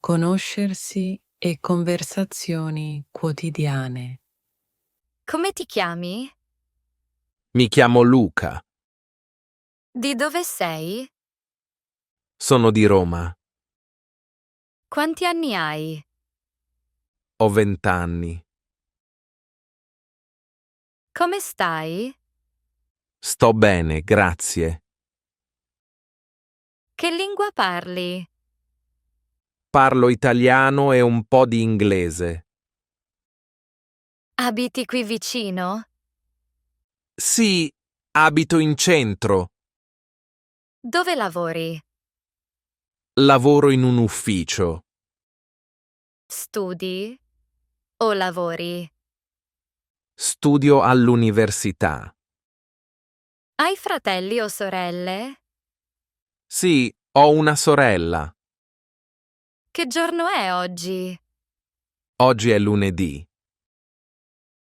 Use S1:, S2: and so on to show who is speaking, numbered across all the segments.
S1: conoscersi e conversazioni quotidiane.
S2: Come ti chiami?
S3: Mi chiamo Luca,
S2: Di dove sei?
S3: sono di Roma,
S2: Quanti anni hai?
S3: ho 20 anni.
S2: Come stai?
S3: Sto bene, grazie.
S2: Che lingua parli?
S3: Parlo italiano e un po' di inglese.
S2: Abiti qui vicino?
S3: Sì, abito in centro.
S2: Dove lavori?
S3: Lavoro in un ufficio.
S2: Studi? O lavori?
S3: Studio all'università.
S2: Hai fratelli o sorelle?
S3: Sì, ho una sorella.
S2: Che giorno è oggi?
S3: Oggi è lunedì.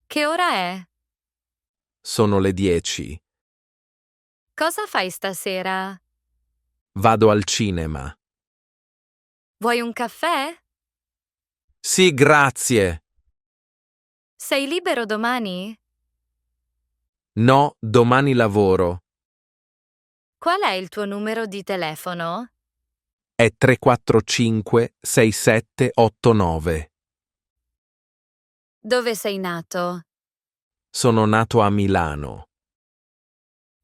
S2: Che ora è?
S3: Sono le 10.
S2: Cosa fai stasera?
S3: Vado al cinema.
S2: Vuoi un caffè?
S3: Sì, grazie.
S2: Sei libero domani?
S3: No, domani lavoro.
S2: Qual è il tuo numero di telefono?
S3: È 345 6789.
S2: Dove sei nato?
S3: Sono nato a Milano.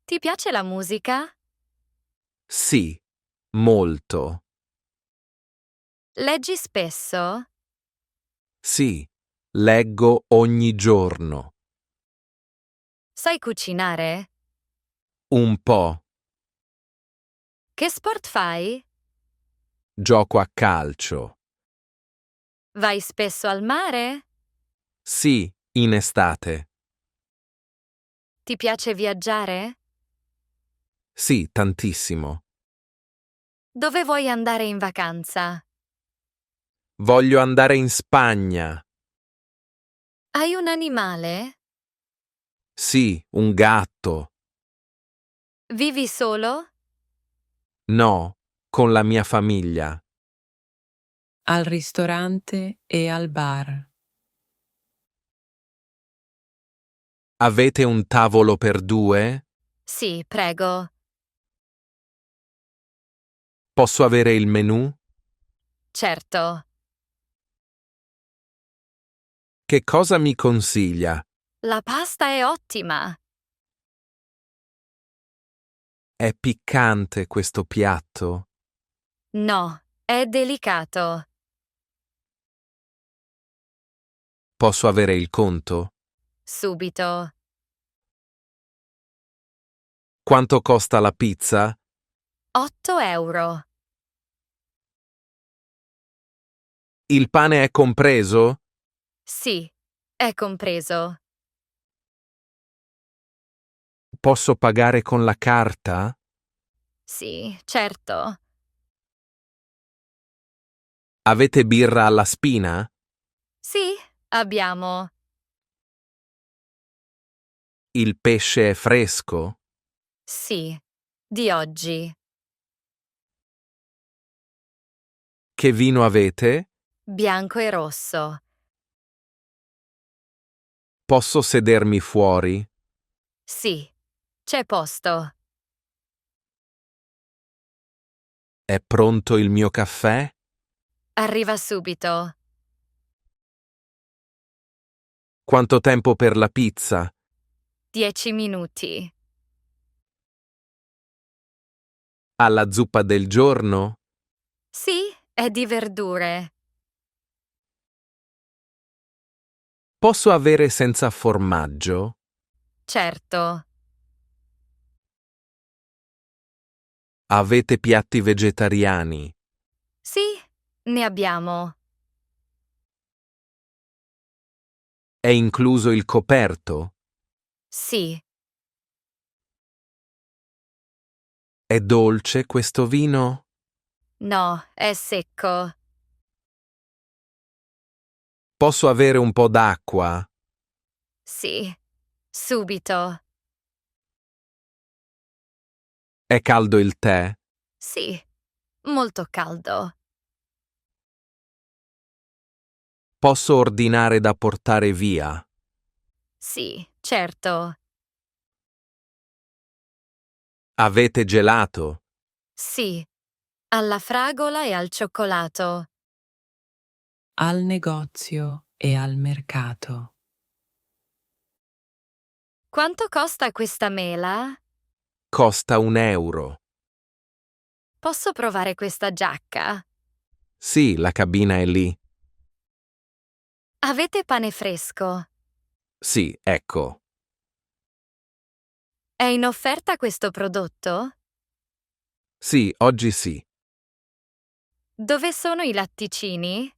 S2: Ti piace la musica?
S3: Sì, molto.
S2: Leggi spesso?
S3: Sì, leggo ogni giorno.
S2: Sai cucinare?
S3: Un po'.
S2: Che sport fai?
S3: Gioco a calcio.
S2: Vai spesso al mare?
S3: Sì, in estate.
S2: Ti piace viaggiare?
S3: Sì, tantissimo.
S2: Dove vuoi andare in vacanza?
S3: Voglio andare in Spagna.
S2: Hai un animale?
S3: Sì, un gatto.
S2: Vivi solo?
S3: No, con la mia famiglia.
S1: Al ristorante e al bar.
S3: Avete un tavolo per due?
S2: Sì, prego.
S3: Posso avere il menù?
S2: Certo.
S3: Che cosa mi consiglia?
S2: La pasta è ottima.
S3: È piccante questo piatto?
S2: No, è delicato.
S3: Posso avere il conto?
S2: Subito.
S3: Quanto costa la pizza?
S2: 8 euro.
S3: Il pane è compreso?
S2: Sì, è compreso.
S3: Posso pagare con la carta?
S2: Sì, certo.
S3: Avete birra alla spina?
S2: Sì, abbiamo.
S3: Il pesce è fresco?
S2: Sì, di oggi.
S3: Che vino avete?
S2: Bianco e rosso.
S3: Posso sedermi fuori?
S2: Sì, c'è posto.
S3: È pronto il mio caffè?
S2: Arriva subito.
S3: Quanto tempo per la pizza?
S2: 10 minuti.
S3: Alla zuppa del giorno?
S2: Sì, è di verdure.
S3: Posso avere senza formaggio?
S2: Certo.
S3: Avete piatti vegetariani?
S2: Sì, ne abbiamo.
S3: È incluso il coperto?
S2: Sì,
S3: È dolce questo vino?
S2: no, è secco.
S3: Posso avere un po' d'acqua?
S2: Sì, subito.
S3: È caldo il tè?
S2: Sì, molto caldo.
S3: Posso ordinare da portare via?
S2: Sì, certo.
S3: Avete gelato?
S2: Sì, alla fragola e al cioccolato.
S1: Al negozio e al mercato.
S2: Quanto costa questa mela?
S3: Costa €1.
S2: Posso provare questa giacca?
S3: Sì, la cabina è lì.
S2: Avete pane fresco?
S3: Sì, ecco.
S2: È in offerta questo prodotto?
S3: Sì, oggi sì.
S2: Dove sono i latticini?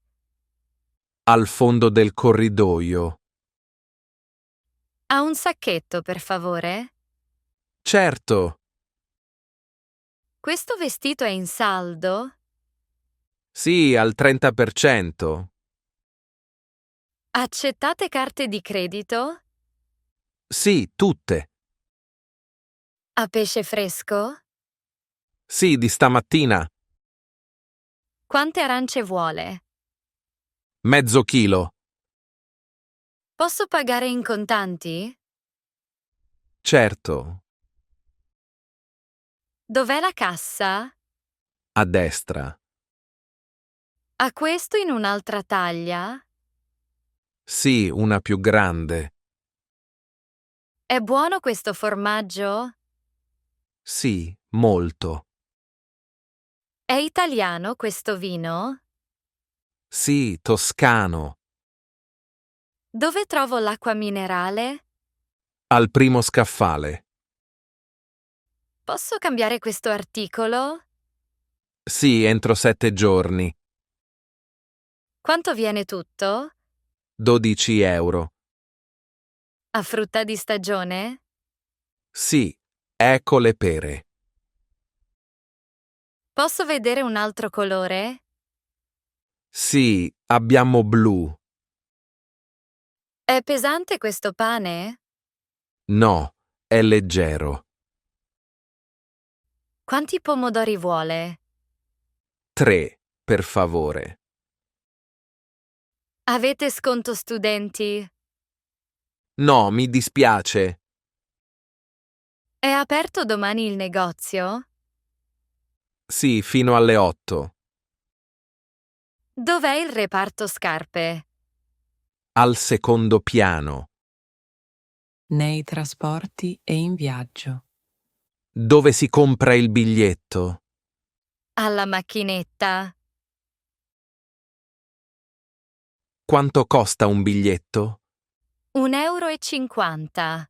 S3: Al fondo del corridoio.
S2: Ha un sacchetto, per favore?
S3: Certo.
S2: Questo vestito è in saldo?
S3: Sì, al 30%.
S2: Accettate carte di credito?
S3: Sì, tutte.
S2: Ha pesce fresco?
S3: Sì, di stamattina.
S2: Quante arance vuole?
S3: Mezzo chilo.
S2: Posso pagare in contanti?
S3: Certo.
S2: Dov'è la cassa?
S3: A destra.
S2: Ha questo in un'altra taglia?
S3: Sì, una più grande.
S2: È buono questo formaggio?
S3: Sì, molto.
S2: È italiano questo vino?
S3: Sì, toscano.
S2: Dove trovo l'acqua minerale?
S3: Al primo scaffale.
S2: Posso cambiare questo articolo?
S3: Sì, entro 7 giorni.
S2: Quanto viene tutto?
S3: €12.
S2: Ha frutta di stagione?
S3: Sì, ecco le pere.
S2: Posso vedere un altro colore?
S3: Sì, abbiamo blu.
S2: È pesante questo pane?
S3: No, è leggero.
S2: Quanti pomodori vuole?
S3: 3, per favore.
S2: Avete sconto studenti?
S3: No, mi dispiace.
S2: È aperto domani il negozio?
S3: Sì, fino alle 8.
S2: Dov'è il reparto scarpe?
S3: Al secondo piano.
S1: Nei trasporti e in viaggio.
S3: Dove si compra il biglietto?
S2: Alla macchinetta?
S3: Quanto costa un biglietto?
S2: 1,50 €.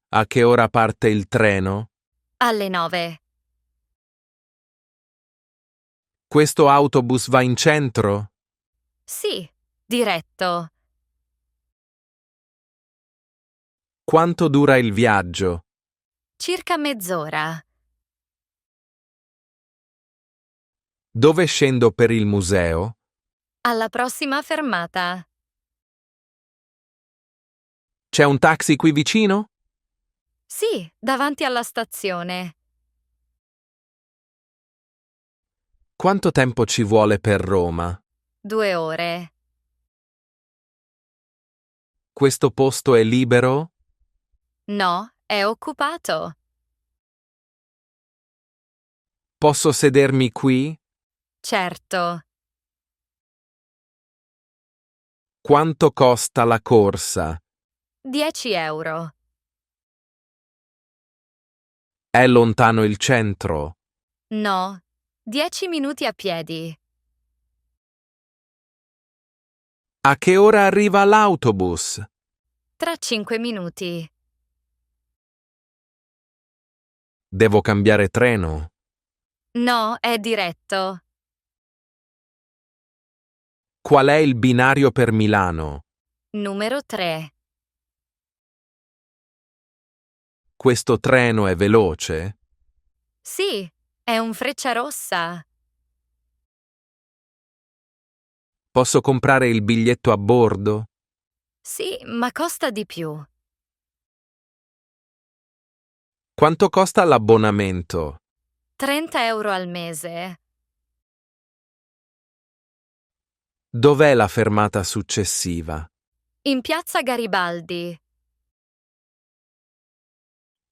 S3: A che ora parte il treno?
S2: Alle 9.
S3: Questo autobus va in centro?
S2: Sì, diretto.
S3: Quanto dura il viaggio?
S2: Circa mezz'ora.
S3: Dove scendo per il museo?
S2: Alla prossima fermata.
S3: C'è un taxi qui vicino?
S2: Sì, davanti alla stazione.
S3: Quanto tempo ci vuole per Roma?
S2: 2 ore.
S3: Questo posto è libero?
S2: No, è occupato.
S3: Posso sedermi qui?
S2: Certo.
S3: Quanto costa la corsa?
S2: 10 €.
S3: È lontano il centro?
S2: No, 10 minuti a piedi.
S3: A che ora arriva l'autobus?
S2: Tra 5 minuti.
S3: Devo cambiare treno?
S2: No, è diretto.
S3: Qual è il binario per Milano?
S2: Numero 3.
S3: Questo treno è veloce?
S2: Sì, è un Frecciarossa.
S3: Posso comprare il biglietto a bordo?
S2: Sì, ma costa di più.
S3: Quanto costa l'abbonamento?
S2: 30 € al mese.
S3: Dov'è la fermata successiva?
S2: In piazza Garibaldi.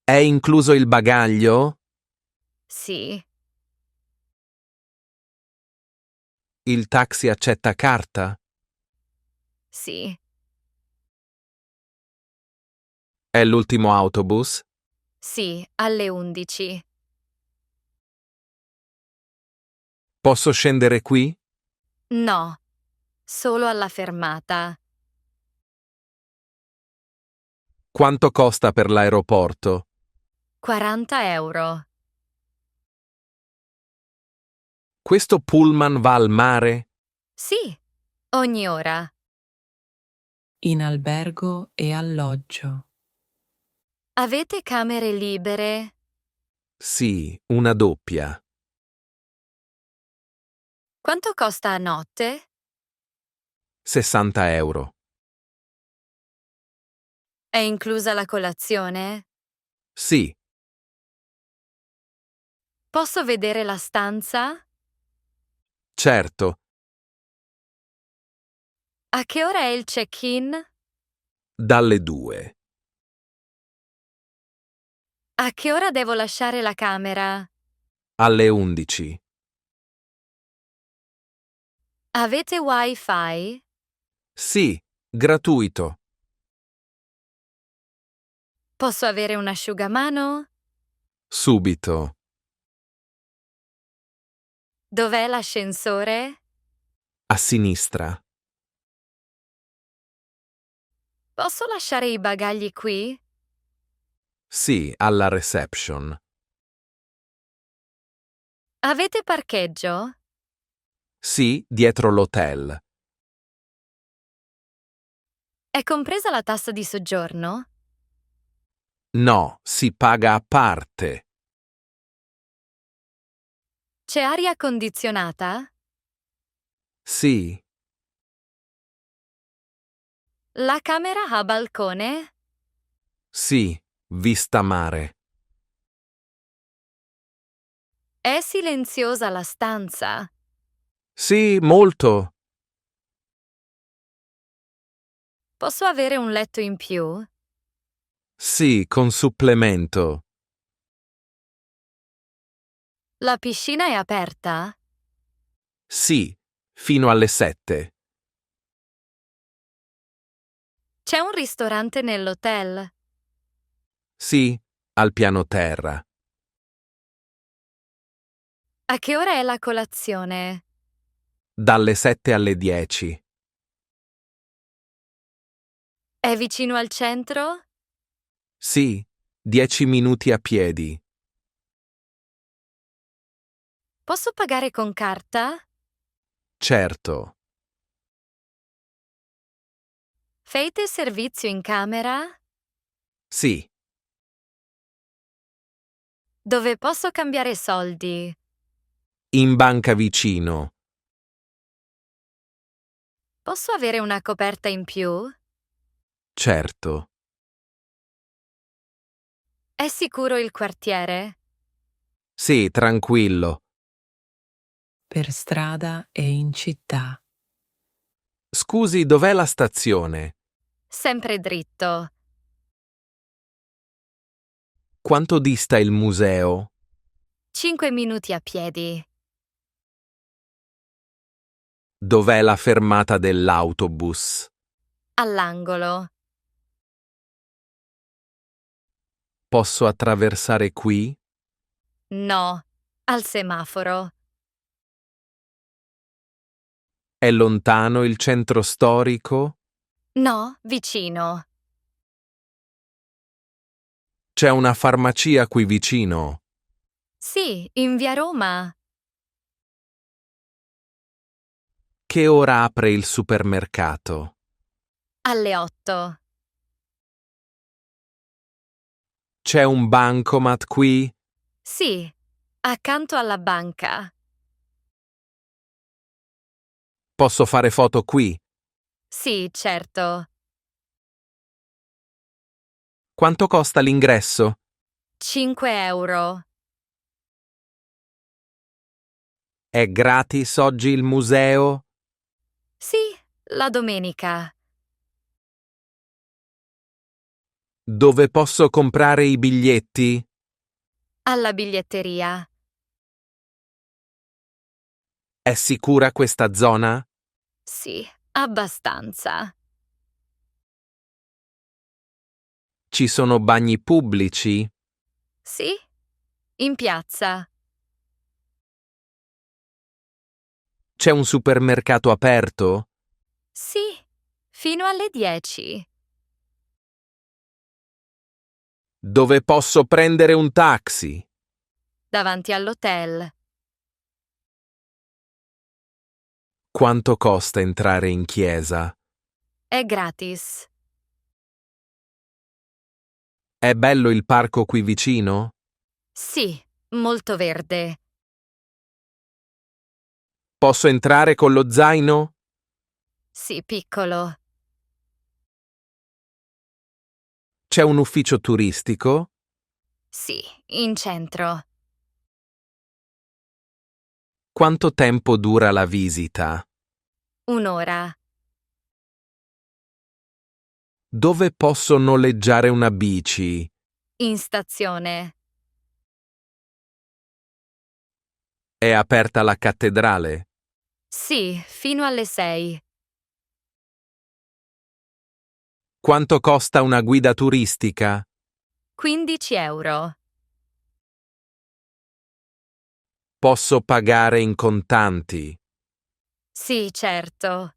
S3: È incluso il bagaglio?
S2: Sì.
S3: Il taxi accetta carta?
S2: Sì.
S3: È l'ultimo autobus?
S2: Sì, alle 11.
S3: Posso scendere qui?
S2: No, solo alla fermata.
S3: Quanto costa per l'aeroporto?
S2: 40 €.
S3: Questo pullman va al mare?
S2: Sì, ogni ora.
S1: In albergo e alloggio.
S2: Avete camere libere?
S3: Sì, una doppia.
S2: Quanto costa a notte?
S3: 60 €.
S2: È inclusa la colazione?
S3: Sì,
S2: Posso vedere la stanza?
S3: certo.
S2: A che ora è il check-in?
S3: Dalle 2.
S2: A che ora devo lasciare la camera?
S3: Alle 11.
S2: Avete wifi?
S3: Sì, gratuito.
S2: Posso avere un asciugamano?
S3: Subito.
S2: Dov'è l'ascensore?
S3: A sinistra.
S2: Posso lasciare i bagagli qui?
S3: Sì, alla reception.
S2: Avete parcheggio?
S3: Sì, dietro l'hotel.
S2: È compresa la tassa di soggiorno?
S3: No, si paga a parte.
S2: C'è aria condizionata?
S3: Sì,
S2: La camera ha balcone?
S3: sì, vista mare.
S2: È silenziosa la stanza?
S3: Sì, molto.
S2: Posso avere un letto in più?
S3: Sì, con supplemento.
S2: La piscina è aperta?
S3: Sì, fino alle 7.
S2: C'è un ristorante nell'hotel?
S3: Sì, al piano terra.
S2: A che ora è la colazione?
S3: Dalle 7 alle 10.
S2: È vicino al centro?
S3: Sì, 10 minuti a piedi.
S2: Posso pagare con carta?
S3: Certo.
S2: Fate servizio in camera?
S3: Sì,
S2: Dove posso cambiare soldi?
S3: in banca vicino.
S2: Posso avere una coperta in più?
S3: Certo.
S2: È sicuro il quartiere?
S3: Sì, tranquillo.
S1: Per strada e in città.
S3: Scusi, dov'è la stazione?
S2: Sempre dritto.
S3: Quanto dista il museo?
S2: 5 minuti a piedi.
S3: Dov'è la fermata dell'autobus?
S2: All'angolo.
S3: Posso attraversare qui?
S2: No. Al semaforo.
S3: È lontano il centro storico?
S2: No, vicino.
S3: C'è una farmacia qui vicino.
S2: Sì, in via Roma.
S3: Che ora apre il supermercato?
S2: Alle 8.
S3: C'è un bancomat qui?
S2: Sì, accanto alla banca.
S3: Posso fare foto qui?
S2: Sì, certo.
S3: Quanto costa l'ingresso?
S2: 5 €.
S3: È gratis oggi il museo?
S2: Sì, la domenica.
S3: Dove posso comprare i biglietti?
S2: Alla biglietteria.
S3: È sicura questa zona?
S2: Sì, abbastanza.
S3: Ci sono bagni pubblici?
S2: Sì, in piazza.
S3: C'è un supermercato aperto?
S2: Sì, fino alle 10.
S3: Dove posso prendere un taxi?
S2: Davanti all'hotel.
S3: Quanto costa entrare in chiesa?
S2: È gratis.
S3: È bello il parco qui vicino?
S2: Sì, molto verde.
S3: Posso entrare con lo zaino?
S2: Sì, piccolo.
S3: C'è un ufficio turistico?
S2: Sì, in centro.
S3: Quanto tempo dura la visita?
S2: Un'ora.
S3: Dove posso noleggiare una bici?
S2: In stazione.
S3: È aperta la cattedrale?
S2: Sì, fino alle 6.
S3: Quanto costa una guida turistica?
S2: 15 €.
S3: Posso pagare in contanti?
S2: Sì, certo.